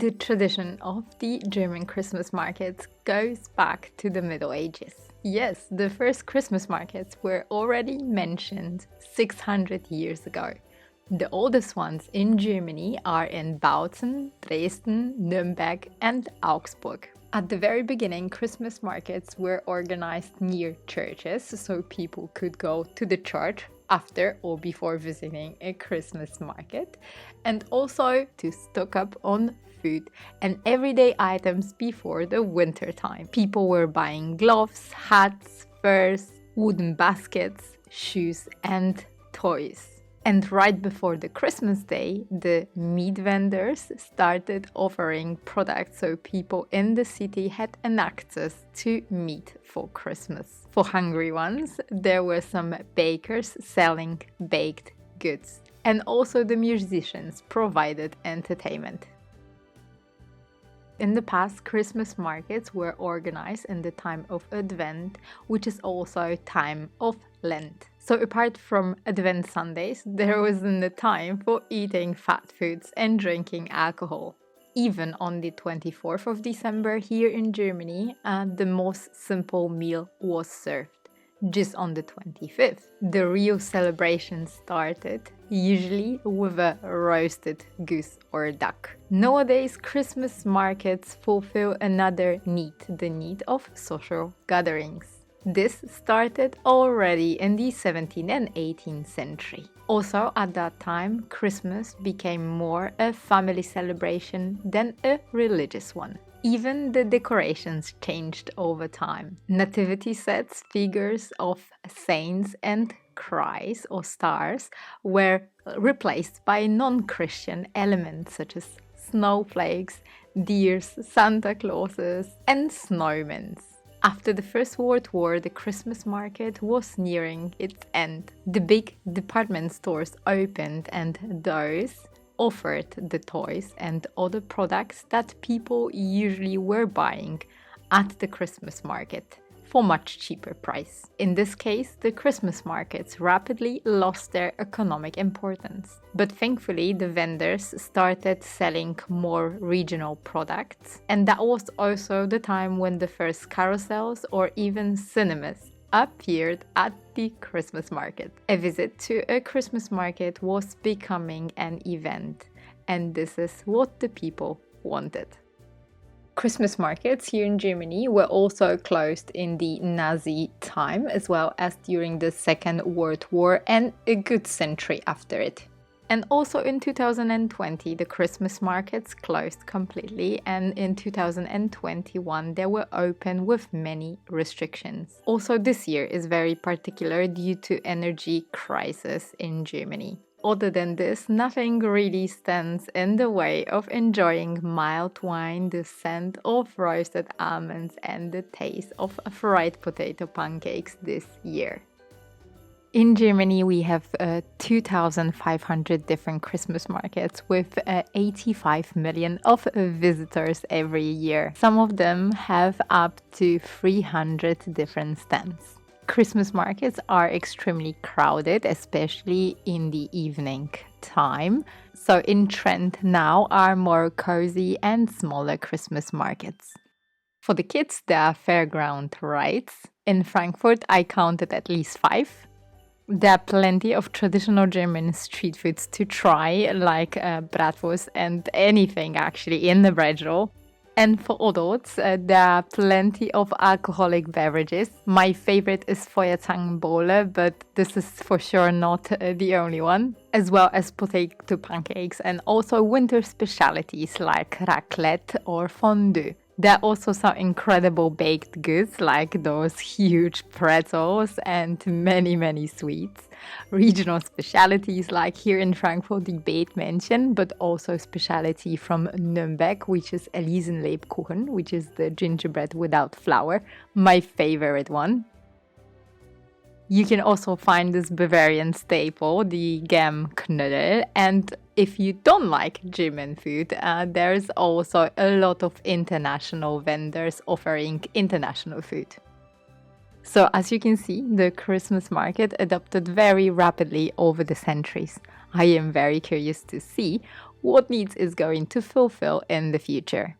The tradition of the German Christmas markets goes back to the Middle Ages. Yes, the first Christmas markets were already mentioned 600 years ago. The oldest ones in Germany are in Bautzen, Dresden, Nuremberg, and Augsburg. At the very beginning, Christmas markets were organized near churches, so people could go to the church after or before visiting a Christmas market, and also to stock up on food and everyday items before the winter time. People were buying gloves, hats, furs, wooden baskets, shoes, and toys. And right before the Christmas day, the meat vendors started offering products so people in the city had an access to meat for Christmas. For hungry ones, there were some bakers selling baked goods. And also the musicians provided entertainment. In the past, Christmas markets were organized in the time of Advent, which is also time of Lent. So apart from Advent Sundays, there wasn't the time for eating fat foods and drinking alcohol. Even on the 24th of December here in Germany, the most simple meal was served. Just on the 25th, the real celebration started, usually with a roasted goose or duck. Nowadays, Christmas markets fulfill another need, the need of social gatherings. This started already in the 17th and 18th century. Also, at that time, Christmas became more a family celebration than a religious one. Even the decorations changed over time. Nativity sets, figures of saints and Christ or stars were replaced by non-Christian elements such as snowflakes, deers, Santa Clauses, and snowmen. After the First World War, the Christmas market was nearing its end. The big department stores opened, and those offered the toys and other products that people usually were buying at the Christmas market for much cheaper price. In this case, the Christmas markets rapidly lost their economic importance. But thankfully, the vendors started selling more regional products, and that was also the time when the first carousels or even cinemas appeared at the Christmas market. A visit to a Christmas market was becoming an event, and this is what the people wanted. Christmas markets here in Germany were also closed in the Nazi time, as well as during the Second World War and a good century after it. And also in 2020, the Christmas markets closed completely, and in 2021 they were open with many restrictions. Also this year is very particular due to energy crisis in Germany. Other than this, nothing really stands in the way of enjoying mild wine, the scent of roasted almonds, and the taste of fried potato pancakes this year. In Germany, we have 2,500 different Christmas markets with 85 million of visitors every year. Some of them have up to 300 different stands. Christmas markets are extremely crowded, especially in the evening time. So in trend now are more cozy and smaller Christmas markets. For the kids, there are fairground rides. In Frankfurt, I counted at least 5. There are plenty of traditional German street foods to try, like bratwurst and anything actually in the bread roll. And for adults, there are plenty of alcoholic beverages. My favorite is Feuerzangenbowle, but this is for sure not the only one. As well as potato pancakes and also winter specialties like raclette or fondue. There are also some incredible baked goods like those huge pretzels and many sweets. Regional specialities like here in Frankfurt, the Bethmännchen, but also speciality from Nuremberg, which is Elisenlebkuchen, which is the gingerbread without flour, my favorite one. You can also find this Bavarian staple, the Germknödel, and if you don't like German food, there's also a lot of international vendors offering international food. So, as you can see, the Christmas market adopted very rapidly over the centuries. I am very curious to see what needs it's going to fulfill in the future.